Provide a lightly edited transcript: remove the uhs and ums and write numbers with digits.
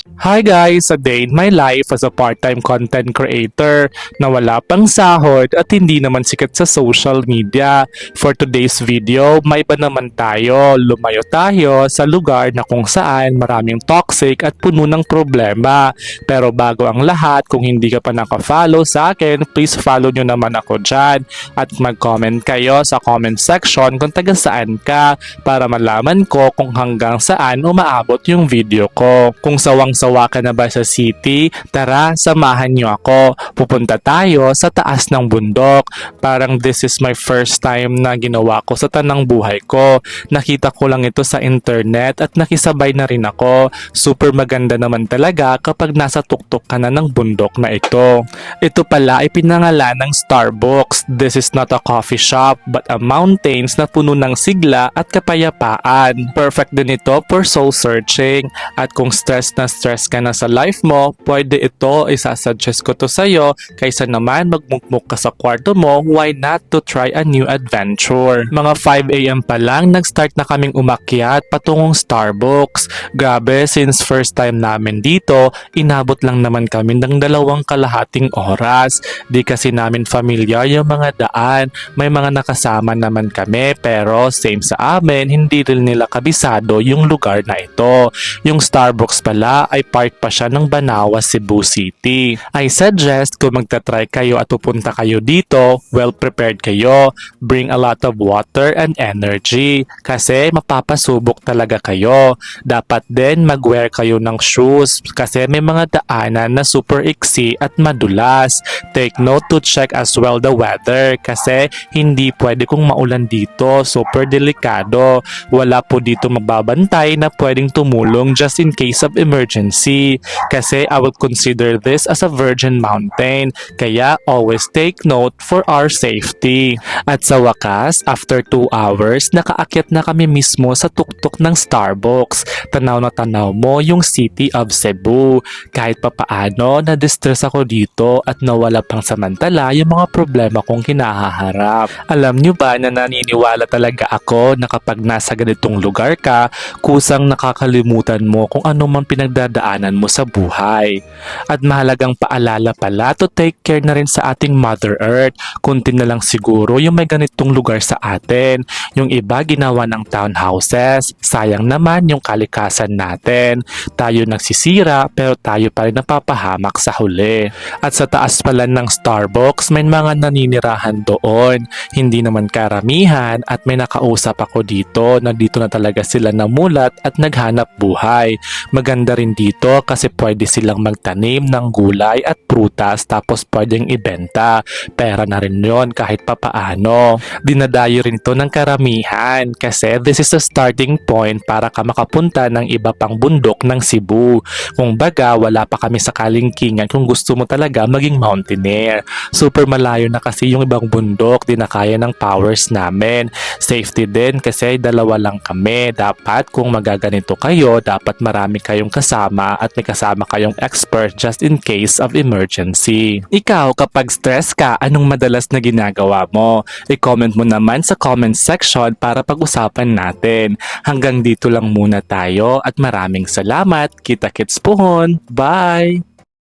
Hi guys! A day in my life as a part-time content creator na wala pang sahod at hindi naman sikat sa social media. For today's video, may iba naman tayo. Lumayo tayo sa lugar na kung saan maraming toxic at puno ng problema. Pero bago ang lahat, kung hindi ka pa naka-follow sa akin, please follow nyo naman ako dyan. At mag-comment kayo sa comment section kung taga saan ka para malaman ko kung hanggang saan umaabot yung video ko. Kung sawang-sawa ka na ba sa city? Tara, samahan niyo ako. Pupunta tayo sa taas ng bundok. Parang this is my first time na ginawa ko sa tanang buhay ko. Nakita ko lang ito sa internet at nakisabay na rin ako. Super maganda naman talaga kapag nasa tuktok ka na ng bundok na ito. Ito pala ay pinangalan ng Starbucks. This is not a coffee shop but a mountains na puno ng sigla at kapayapaan. Perfect din ito for soul searching. At kung stress ka na sa life mo, pwede ito, isasuggest ko to sa'yo. Kaysa naman magmukmuk ka sa kwarto mo, why not to try a new adventure? Mga 5 AM pa lang, nag-start na kaming umakyat patungong Starbucks. Grabe, since first time namin dito, inabot lang naman kami ng 2.5 oras. Di kasi namin familiar yung mga daan. May mga nakasama naman kami, pero same sa amin, hindi rin nila kabisado yung lugar na ito. Yung Starbucks pala ay part pa siya ng Banawa, Cebu City. I suggest kung magta-try kayo at pupunta kayo dito, well prepared kayo. Bring a lot of water and energy kasi mapapasubok talaga kayo. Dapat din mag-wear kayo ng shoes kasi may mga daanan na super iksi at madulas. Take note to check as well the weather kasi hindi pwede kung maulan dito. Super delikado. Wala po dito magbabantay na pwedeng tumulong just in case of emergency. Kasi I would consider this as a virgin mountain. Kaya always take note for our safety. At sa wakas, after 2 hours, nakaakyat na kami mismo sa tuktok ng Starbucks. Tanaw na tanaw mo yung city of Cebu. Kahit papaano, na-distress ako dito at nawala pang samantala yung mga problema kong kinahaharap. Alam nyo ba na naniniwala talaga ako na kapag nasa ganitong lugar ka, kusang nakakalimutan mo kung ano man pinagdadaanan mo sa buhay. At mahalagang paalala pala to take care na rin sa ating Mother Earth. Kunti na lang siguro yung may ganitong lugar sa atin. Yung iba ginawa ng townhouses. Sayang naman yung kalikasan natin. Tayo nagsisira pero tayo pa rin napapahamak sa huli. At sa taas pala ng Starbucks may mga naninirahan doon. Hindi naman karamihan at may nakausap ako dito na dito na talaga sila namulat at naghanap buhay. Maganda rin dito kasi pwede silang magtanim ng gulay at prutas tapos pwedeng ibenta. Pera na rin yon kahit papaano. Dinadayo rin to ng karamihan kasi this is a starting point para ka makapunta ng iba pang bundok ng Cebu. Kung baga wala pa kami sa kalingkingan kung gusto mo talaga maging mountaineer. Super malayo na kasi yung ibang bundok, di na kaya ng powers namin. Safety din kasi 2 lang kami. Dapat kung magaganito kayo, dapat marami kayong kasama at may kasama kayong expert just in case of emergency. Ikaw, kapag stress ka, anong madalas na ginagawa mo? I-comment mo naman sa comment section para pag-usapan natin. Hanggang dito lang muna tayo at maraming salamat. Kita-kits pohon. Bye!